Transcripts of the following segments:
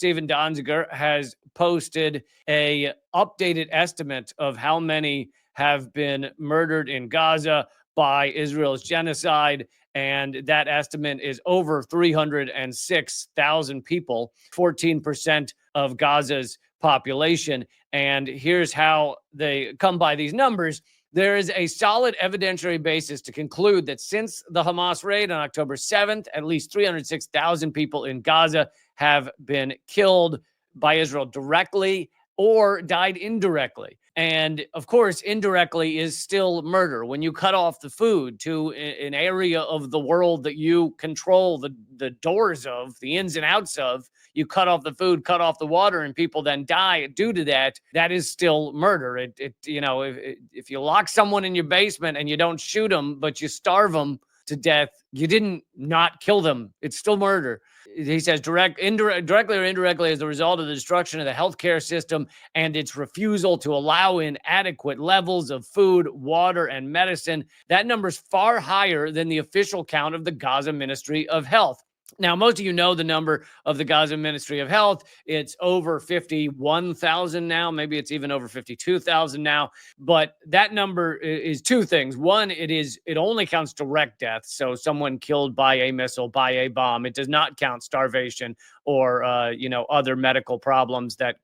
Steven Donziger, has posted a updated estimate of how many have been murdered in Gaza by Israel's genocide. And that estimate is over 306,000 people, 14% of Gaza's population. And here's how they come by these numbers. There is a solid evidentiary basis to conclude that since the Hamas raid on October 7th, at least 306,000 people in Gaza have been killed by Israel directly or died indirectly. And of course, indirectly is still murder. When you cut off the food to an area of the world that you control the doors of, the ins and outs of, you cut off the food, cut off the water, and people then die due to that, that is still murder. If you lock someone in your basement and you don't shoot them, but you starve them to death, you didn't not kill them. It's still murder. He says directly or indirectly as a result of the destruction of the healthcare system and its refusal to allow in adequate levels of food, water, and medicine. That number is far higher than the official count of the Gaza Ministry of Health. Now, most of you know the number of the Gaza Ministry of Health. It's over 51,000 now. Maybe it's even over 52,000 now. But that number is two things. One, it only counts direct death. So someone killed by a missile, by a bomb. It does not count starvation or, other medical problems that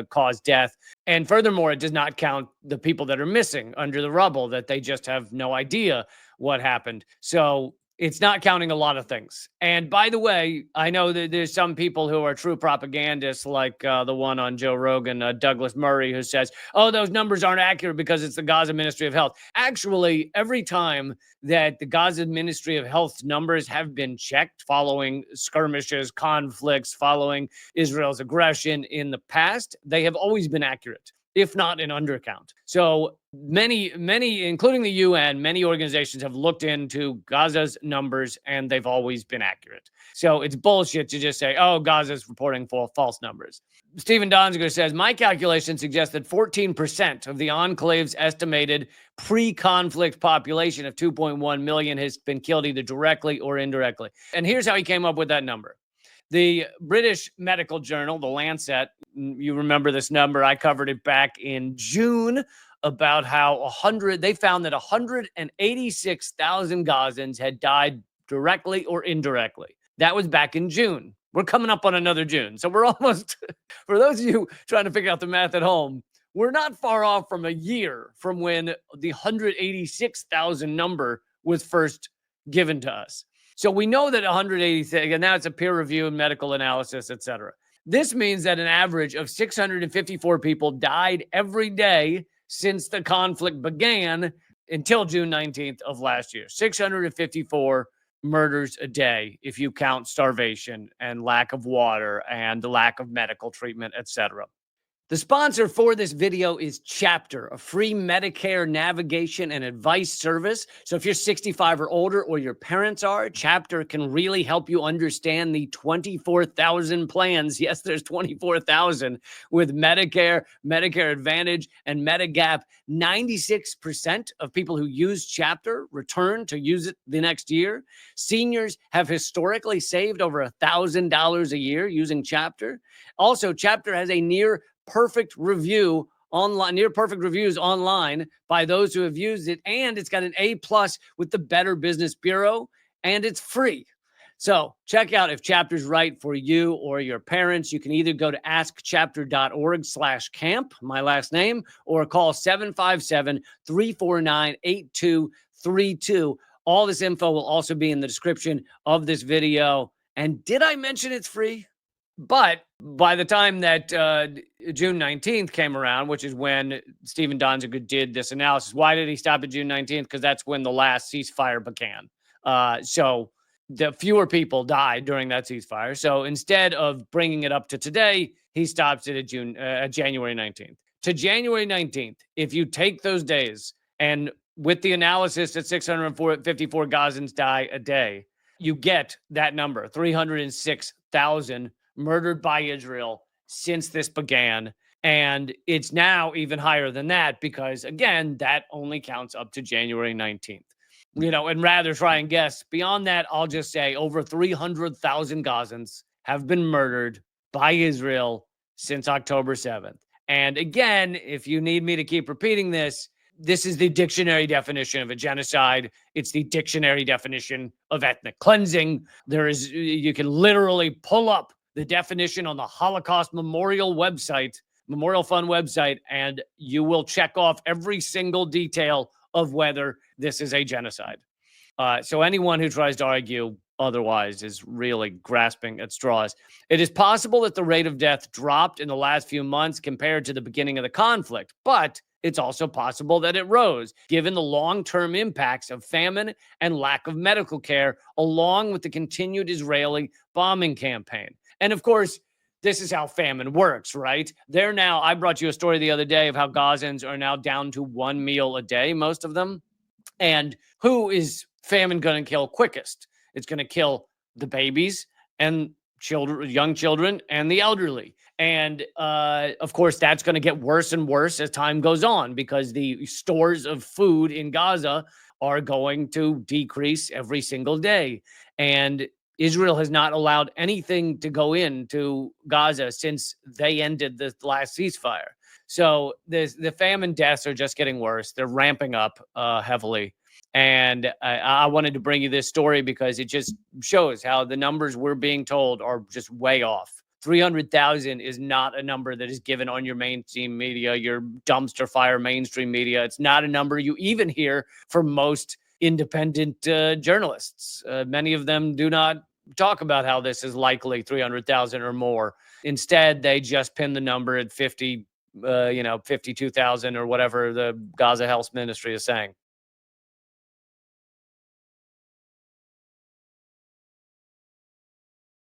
cause death. And furthermore, it does not count the people that are missing under the rubble, that they just have no idea what happened. So it's not counting a lot of things. And by the way, I know that there's some people who are true propagandists, like the one on Joe Rogan, Douglas Murray, who says, oh, those numbers aren't accurate because it's the Gaza Ministry of Health. Actually, every time that the Gaza Ministry of Health's numbers have been checked following skirmishes, conflicts, following Israel's aggression in the past, they have always been accurate, if not an undercount. So many, including the UN, many organizations have looked into Gaza's numbers and they've always been accurate. So it's bullshit to just say, oh, Gaza's reporting false numbers. Steven Donziger says, my calculation suggests that 14% of the enclave's estimated pre-conflict population of 2.1 million has been killed either directly or indirectly. And here's how he came up with that number. The British medical journal, the Lancet, you remember this number, I covered it back in June, about how they found that 186,000 Gazans had died directly or indirectly. That was back in June. We're coming up on another June. So we're almost, for those of you trying to figure out the math at home, we're not far off from a year from when the 186,000 number was first given to us. So we know that 186, and now it's a peer review and medical analysis, et cetera. This means that an average of 654 people died every day since the conflict began until June 19th of last year. 654 murders a day if you count starvation and lack of water and the lack of medical treatment, et cetera. The sponsor for this video is Chapter, a free Medicare navigation and advice service. So if you're 65 or older, or your parents are, Chapter can really help you understand the 24,000 plans. Yes, there's 24,000 with Medicare, Medicare Advantage, and Medigap. 96% of people who use Chapter return to use it the next year. Seniors have historically saved over $1,000 a year using Chapter. Also, Chapter has a near perfect reviews online by those who have used it, and it's got an A+ with the Better Business Bureau, and it's free. So check out if Chapter's right for you or your parents. You can either go to askchapter.org/camp, my last name, or call 757-349-8232. All this info will also be in the description of this video. And did I mention it's free? But by the time that June 19th came around, which is when Steven Donziger did this analysis, why did he stop at June 19th? Because that's when the last ceasefire began. So the fewer people died during that ceasefire. So instead of bringing it up to today, he stops it at January 19th. To January 19th, if you take those days and with the analysis that 654 Gazans die a day, you get that number, 306,000 murdered by Israel since this began. And it's now even higher than that because, again, that only counts up to January 19th. And rather try and guess. Beyond that, I'll just say over 300,000 Gazans have been murdered by Israel since October 7th. And again, if you need me to keep repeating this, this is the dictionary definition of a genocide. It's the dictionary definition of ethnic cleansing. You can literally pull up the definition on the Holocaust Memorial website, Memorial Fund website, and you will check off every single detail of whether this is a genocide. So anyone who tries to argue otherwise is really grasping at straws. It is possible that the rate of death dropped in the last few months compared to the beginning of the conflict, but it's also possible that it rose, given the long-term impacts of famine and lack of medical care, along with the continued Israeli bombing campaign. And of course, this is how famine works, right? I brought you a story the other day of how Gazans are now down to one meal a day, most of them. And who is famine going to kill quickest? It's going to kill the babies and children, young children, and the elderly. And of course, that's going to get worse and worse as time goes on because the stores of food in Gaza are going to decrease every single day. And Israel has not allowed anything to go into Gaza since they ended the last ceasefire. So the famine deaths are just getting worse. They're ramping up heavily. And I wanted to bring you this story because it just shows how the numbers we're being told are just way off. 300,000 is not a number that is given on your mainstream media, your dumpster fire mainstream media. It's not a number you even hear from most independent journalists. Many of them do not talk about how this is likely 300,000 or more. Instead, they just pin the number at 52,000 or whatever the Gaza Health Ministry is saying.